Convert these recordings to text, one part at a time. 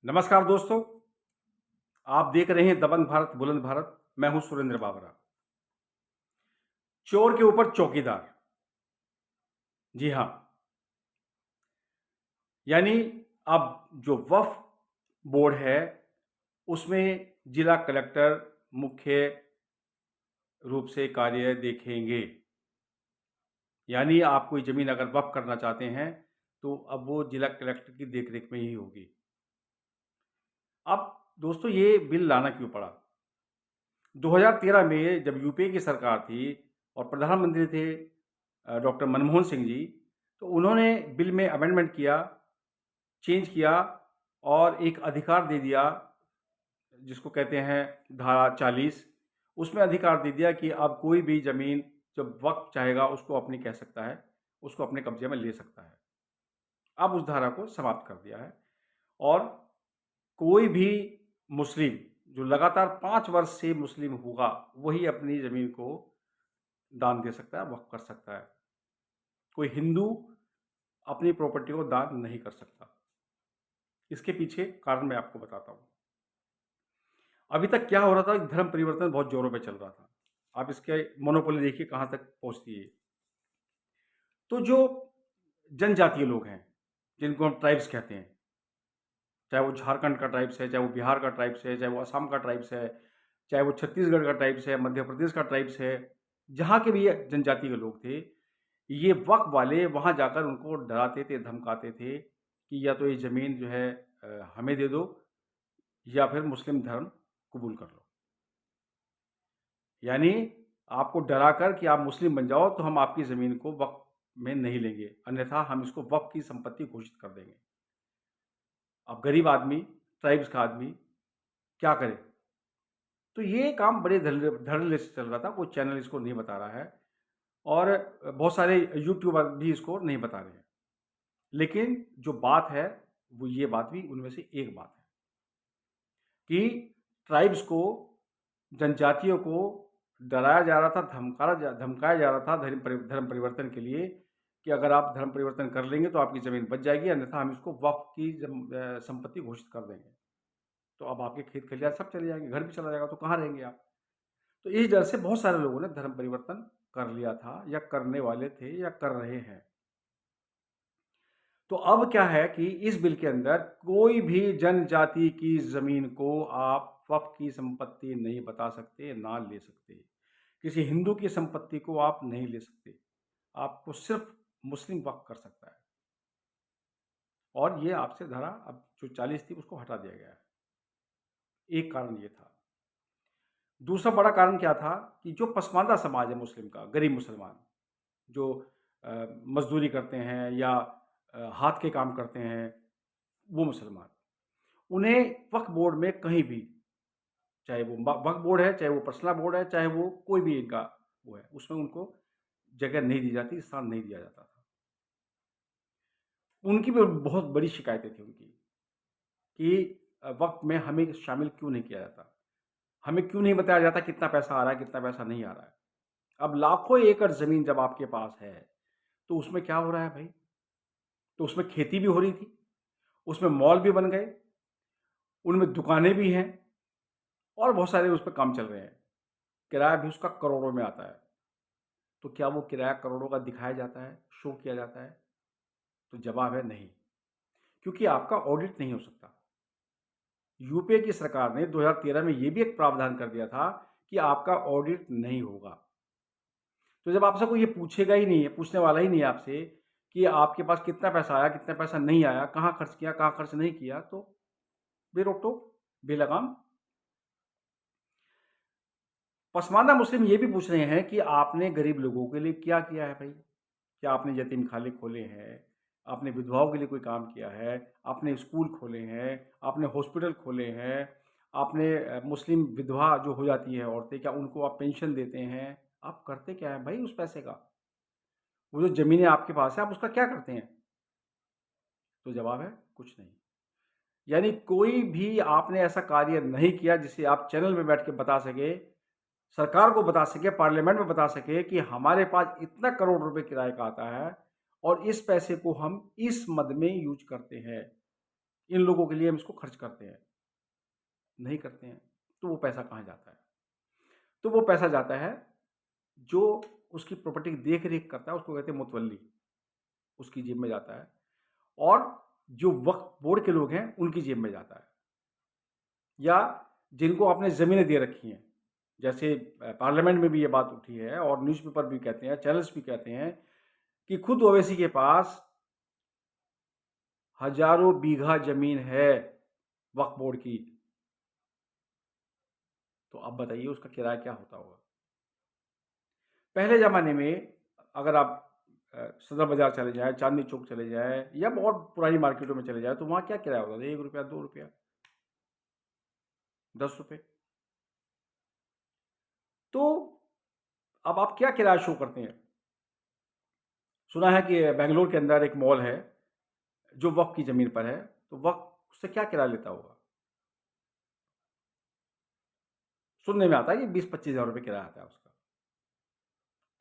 नमस्कार दोस्तों, आप देख रहे हैं दबंग भारत बुलंद भारत। मैं हूं सुरेंद्र बाबरा। चोर के ऊपर चौकीदार। जी हाँ, यानी अब जो वक्फ बोर्ड है उसमें जिला कलेक्टर मुख्य रूप से कार्य देखेंगे। यानी आप कोई ज़मीन अगर वक्फ करना चाहते हैं तो अब वो जिला कलेक्टर की देखरेख में ही होगी। अब दोस्तों, ये बिल लाना क्यों पड़ा? 2013 में जब यूपीए की सरकार थी और प्रधानमंत्री थे डॉक्टर मनमोहन सिंह जी, तो उन्होंने बिल में अमेंडमेंट किया, चेंज किया और एक अधिकार दे दिया, जिसको कहते हैं धारा 40। उसमें अधिकार दे दिया कि अब कोई भी ज़मीन जब वक़्त चाहेगा उसको अपनी कह सकता है, उसको अपने कब्ज़े में ले सकता है। अब उस धारा को समाप्त कर दिया है और कोई भी मुस्लिम जो लगातार 5 वर्ष से मुस्लिम होगा, वही अपनी ज़मीन को दान दे सकता है, वक़्फ़ कर सकता है। कोई हिंदू अपनी प्रॉपर्टी को दान नहीं कर सकता। इसके पीछे कारण मैं आपको बताता हूँ। अभी तक क्या हो रहा था, धर्म परिवर्तन बहुत ज़ोरों पे चल रहा था। आप इसके मोनोपोली देखिए कहाँ तक पहुँचती है। तो जो जनजातीय लोग हैं, जिनको हम ट्राइब्स कहते हैं, चाहे वो झारखंड का ट्राइब्स है, चाहे वो बिहार का ट्राइब्स है, चाहे वो असम का ट्राइब्स है, चाहे वो छत्तीसगढ़ का ट्राइब्स है, मध्य प्रदेश का ट्राइब्स है, जहाँ के भी ये जनजाति के लोग थे, ये वक़्फ़ वाले वहाँ जाकर उनको डराते थे, धमकाते थे कि या तो ये ज़मीन जो है हमें दे दो या फिर मुस्लिम धर्म कबूल कर लो। यानी आपको डराकर कि आप मुस्लिम बन जाओ तो हम आपकी ज़मीन को वक़्फ़ में नहीं लेंगे, अन्यथा हम इसको वक़्फ़ की संपत्ति घोषित कर देंगे। अब गरीब आदमी, ट्राइब्स का आदमी क्या करे? तो ये काम बड़े धड़ल्ले से चल रहा था, कोई चैनल इसको नहीं बता रहा है और बहुत सारे यूट्यूबर भी इसको नहीं बता रहे हैं। लेकिन जो बात है, वो ये बात भी उनमें से एक बात है कि ट्राइब्स को, जनजातियों को डराया जा रहा था, धमकाया जा रहा था धर्म परिवर्तन के लिए कि अगर आप धर्म परिवर्तन कर लेंगे तो आपकी ज़मीन बच जाएगी, अन्यथा हम इसको वक़्फ़ की संपत्ति घोषित कर देंगे। तो अब आपके खेत खलिहान सब चले जाएँगे, घर भी चला जाएगा, तो कहाँ रहेंगे आप? तो इस डर से बहुत सारे लोगों ने धर्म परिवर्तन कर लिया था या करने वाले थे या कर रहे हैं। तो अब क्या है कि इस बिल के अंदर कोई भी जनजाति की ज़मीन को आप वक़्फ़ की संपत्ति नहीं बता सकते, ना ले सकते। किसी हिंदू की संपत्ति को आप नहीं ले सकते। आपको सिर्फ़ मुस्लिम वक़्फ़ कर सकता है और ये आपसे धारा अब जो 40 थी उसको हटा दिया गया है। एक कारण ये था। दूसरा बड़ा कारण क्या था कि जो पसमानदा समाज है मुस्लिम का, गरीब मुसलमान, जो मज़दूरी करते हैं या हाथ के काम करते हैं, वो मुसलमान, उन्हें वक्फ बोर्ड में कहीं भी, चाहे वो वक्फ बोर्ड है, चाहे वो पर्सनल बोर्ड है, चाहे वो कोई भी इनका वो है, उसमें उनको जगह नहीं दी जाती, स्थान नहीं दिया जाता था। उनकी भी बहुत बड़ी शिकायतें थी उनकी कि वक्फ में हमें शामिल क्यों नहीं किया जाता? हमें क्यों नहीं बताया जाता कितना पैसा आ रहा है, कितना पैसा नहीं आ रहा है? अब लाखों एकड़ ज़मीन जब आपके पास है, तो उसमें क्या हो रहा है भाई? तो उसमें खेती भी हो रही थी, उसमें मॉल भी बन गए, उनमें दुकानें भी हैं और बहुत सारे उस पे काम चल रहे हैं। किराया भी उसका करोड़ों में आता है। तो क्या वो किराया करोड़ों का दिखाया जाता है, शो किया जाता है? तो जवाब है नहीं, क्योंकि आपका ऑडिट नहीं हो सकता। यूपीए की सरकार ने 2013 में ये भी एक प्रावधान कर दिया था कि आपका ऑडिट नहीं होगा। तो जब आपसे कोई ये पूछेगा ही नहीं है, पूछने वाला ही नहीं है आपसे कि आपके पास कितना पैसा आया, कितना पैसा नहीं आया, कहाँ खर्च किया, कहाँ खर्च नहीं किया, तो बेरोक-टोक, बेलगाम। पसमानदा मुस्लिम ये भी पूछ रहे हैं कि आपने गरीब लोगों के लिए क्या किया है भाई? क्या आपने यतीमखाने खोले हैं? आपने विधवाओं के लिए कोई काम किया है? आपने स्कूल खोले हैं? आपने हॉस्पिटल खोले हैं? आपने मुस्लिम विधवा जो हो जाती है औरतें, क्या उनको आप पेंशन देते हैं? आप करते क्या हैं भाई उस पैसे का? वो जो ज़मीनें आपके पास है, आप उसका क्या करते हैं? तो जवाब है, कुछ नहीं। यानी कोई भी आपने ऐसा कार्य नहीं किया जिसे आप चैनल में बैठ के बता सके, सरकार को बता सके, पार्लियामेंट में बता सके कि हमारे पास इतना करोड़ रुपए किराए का आता है और इस पैसे को हम इस मद में यूज़ करते हैं। इन लोगों के लिए हम इसको खर्च करते हैं, नहीं करते हैं। तो वो पैसा कहाँ जाता है? तो वो पैसा जाता है जो उसकी प्रॉपर्टी की देख रेख करता है, उसको कहते हैं मुतवल्ली, उसकी जेब में जाता है, और जो वक्फ बोर्ड के लोग हैं उनकी जेब में जाता है, या जिनको आपने ज़मीनें दे रखी हैं। जैसे पार्लियामेंट में भी ये बात उठी है और न्यूज़पेपर भी कहते हैं, चैनल्स भी कहते हैं कि खुद ओवैसी के पास हजारों बीघा ज़मीन है वक्फ बोर्ड की। तो आप बताइए उसका किराया क्या होता होगा? पहले ज़माने में अगर आप सदर बाज़ार चले जाएँ, चांदनी चौक चले जाएँ या और पुरानी मार्केटों में चले जाएँ, तो वहाँ क्या किराया होता था? ₹1, ₹2, ₹10। तो अब आप क्या किराया शो करते हैं? सुना है कि बैंगलोर के अंदर एक मॉल है जो वक्फ की ज़मीन पर है, तो वक्फ उससे क्या किराया लेता होगा? सुनने में आता है कि 20-25 हज़ार रुपये किराया आता है उसका।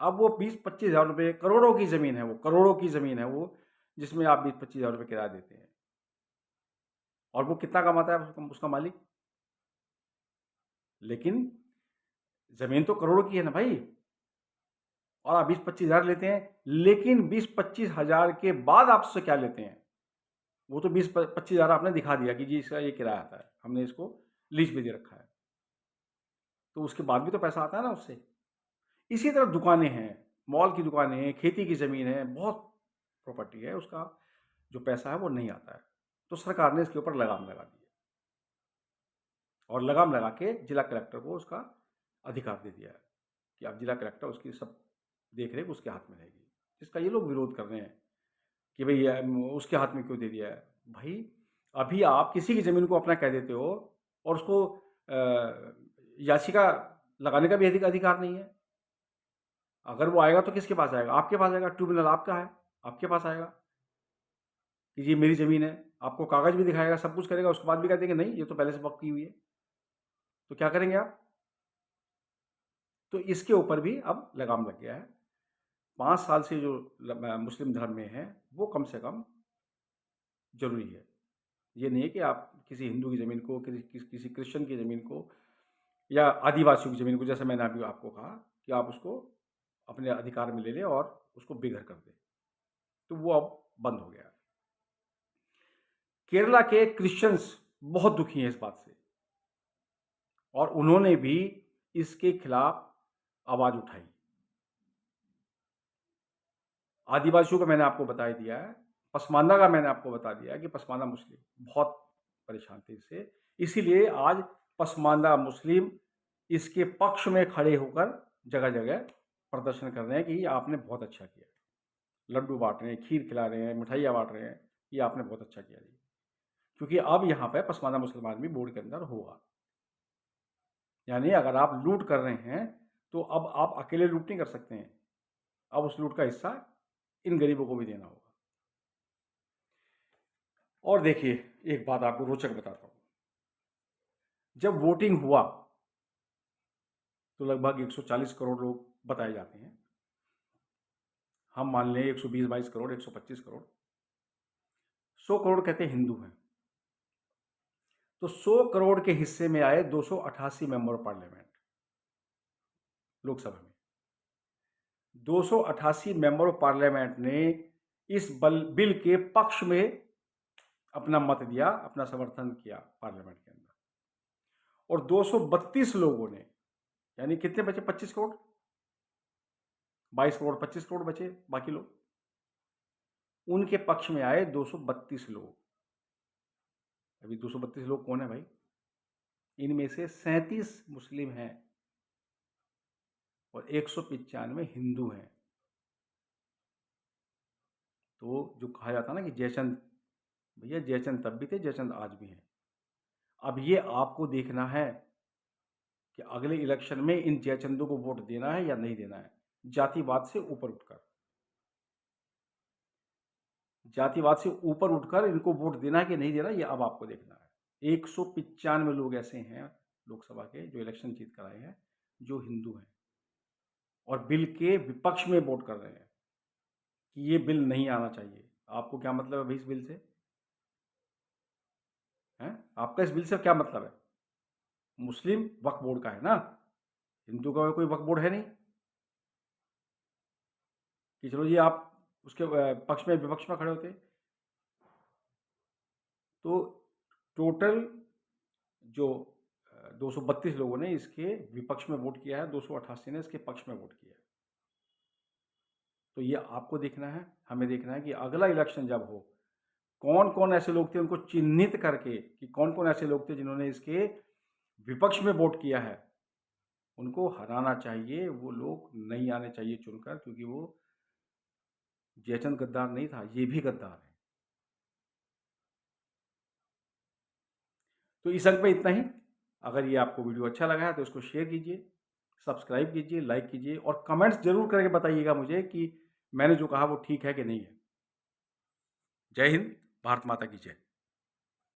अब वो 20-25 हज़ार रुपये, करोड़ों की ज़मीन है वो, करोड़ों की ज़मीन है वो, जिसमें आप 20-25 हज़ार रुपये किराया देते हैं। और वो कितना कमाता है उसका मालिक? लेकिन ज़मीन तो करोड़ों की है ना भाई, और आप 20-25 हज़ार लेते हैं, लेकिन 20-25 हज़ार के बाद आप उससे क्या लेते हैं? वो तो 20-25 हज़ार आपने दिखा दिया कि जी इसका ये किराया आता है, हमने इसको लीज़ पे दे रखा है। तो उसके बाद भी तो पैसा आता है ना उससे। इसी तरह दुकानें हैं, मॉल की दुकानें हैं, खेती की ज़मीन है, बहुत प्रॉपर्टी है, उसका जो पैसा है वो नहीं आता है। तो सरकार ने इसके ऊपर लगाम लगा दी है, और लगाम लगा के जिला कलेक्टर को उसका अधिकार दे दिया है कि अब जिला कलेक्टर उसकी सब देख रेख उसके हाथ में रहेगी। जिसका ये लोग विरोध कर रहे हैं कि भाई उसके हाथ में क्यों दे दिया है? भाई अभी आप किसी की ज़मीन को अपना कह देते हो और उसको याचिका लगाने का भी अधिकार नहीं है। अगर वो आएगा तो किसके पास आएगा? आपके पास आएगा, ट्रिब्यूनल आपका है, आपके पास आएगा कि ये मेरी ज़मीन है। आपको कागज़ भी दिखाएगा, सब कुछ करेगा, उसके बाद भी कह देंगे नहीं ये तो पहले से वक़्फ़ की हुई है। तो क्या करेंगे आप? तो इसके ऊपर भी अब लगाम लग गया है। 5 साल से जो मुस्लिम धर्म में है, वो कम से कम ज़रूरी है। ये नहीं है कि आप किसी हिंदू की ज़मीन को, किसी क्रिश्चियन की ज़मीन को या आदिवासियों की ज़मीन को, जैसे मैंने अभी आपको कहा कि आप उसको अपने अधिकार में ले लें और उसको बेघर कर दें। तो वो अब बंद हो गया है। केरला के क्रिश्चियंस बहुत दुखी हैं इस बात से, और उन्होंने भी इसके खिलाफ आवाज़ उठाई। आदिवासियों का मैंने आपको बता ही दिया है, पसमानदा का मैंने आपको बता दिया है कि पसमानदा मुस्लिम बहुत परेशान थे इससे। इसीलिए आज पसमानदा मुस्लिम इसके पक्ष में खड़े होकर जगह-जगह प्रदर्शन कर रहे हैं कि ये आपने बहुत अच्छा किया। लड्डू बाँट रहे हैं, खीर खिला रहे हैं, मिठाइयाँ बाँट रहे हैं, ये आपने बहुत अच्छा किया जी। क्योंकि अब यहाँ पे पसमानदा मुसलमान भी बोर्ड के अंदर होगा। यानी अगर आप लूट कर रहे हैं, तो अब आप अकेले लूट नहीं कर सकते हैं। अब उस लूट का हिस्सा इन गरीबों को भी देना होगा। और देखिए, एक बात आपको रोचक बताता हूँ। जब वोटिंग हुआ, तो लगभग 140 करोड़ लोग बताए जाते हैं। हम मान लें 120-22 करोड़, 125 करोड़। 100 करोड़ कहते हैं हिंदू हैं। तो 100 करोड़ के हिस्से में आए 288 मेंबर ऑफ पार्लियामेंट लोकसभा में। 288 मेंबर ऑफ पार्लियामेंट ने इस बिल के पक्ष में अपना मत दिया, अपना समर्थन किया पार्लियामेंट के अंदर। और 232 लोगों ने, यानी कितने बचे? 25 करोड़, 22 करोड़, 25 करोड़ बचे बाकी लोग, उनके पक्ष में आए 232 लोग। अभी 232 लोग कौन है भाई? इनमें से 37 मुस्लिम हैं और 195 हिंदू हैं। तो जो कहा जाता है ना कि जयचंद, भैया जयचंद तब भी थे, जयचंद आज भी हैं। अब ये आपको देखना है कि अगले इलेक्शन में इन जयचंदों को वोट देना है या नहीं देना है, जातिवाद से ऊपर उठकर। जातिवाद से ऊपर उठकर इनको वोट देना है कि नहीं देना, ये अब आपको देखना है। 195 लोग ऐसे हैं लोकसभा के जो इलेक्शन जीत कर आए हैं, जो हिंदू हैं और बिल के विपक्ष में वोट कर रहे हैं कि ये बिल नहीं आना चाहिए। आपको क्या मतलब है भाई इस बिल से? आपका इस बिल से क्या मतलब है? मुस्लिम वक्फ बोर्ड का है ना, हिंदू का कोई वक्फ बोर्ड है नहीं कि चलो जी आप उसके पक्ष में विपक्ष में खड़े होते। तो टोटल जो 232 लोगों ने इसके विपक्ष में वोट किया है, 288 ने इसके पक्ष में वोट किया है। तो ये आपको देखना है, हमें देखना है कि अगला इलेक्शन जब हो, कौन कौन ऐसे लोग थे उनको चिन्हित करके कि कौन कौन ऐसे लोग थे जिन्होंने इसके विपक्ष में वोट किया है, उनको हराना चाहिए। वो लोग नहीं आने चाहिए चुनकर, क्योंकि वो जयचंद गद्दार नहीं था, ये भी गद्दार है। तो इस अंक पे इतना ही। अगर ये आपको वीडियो अच्छा लगा है तो इसको शेयर कीजिए, सब्सक्राइब कीजिए, लाइक कीजिए और कमेंट्स जरूर करके बताइएगा मुझे कि मैंने जो कहा वो ठीक है कि नहीं है। जय हिंद, भारत माता की जय।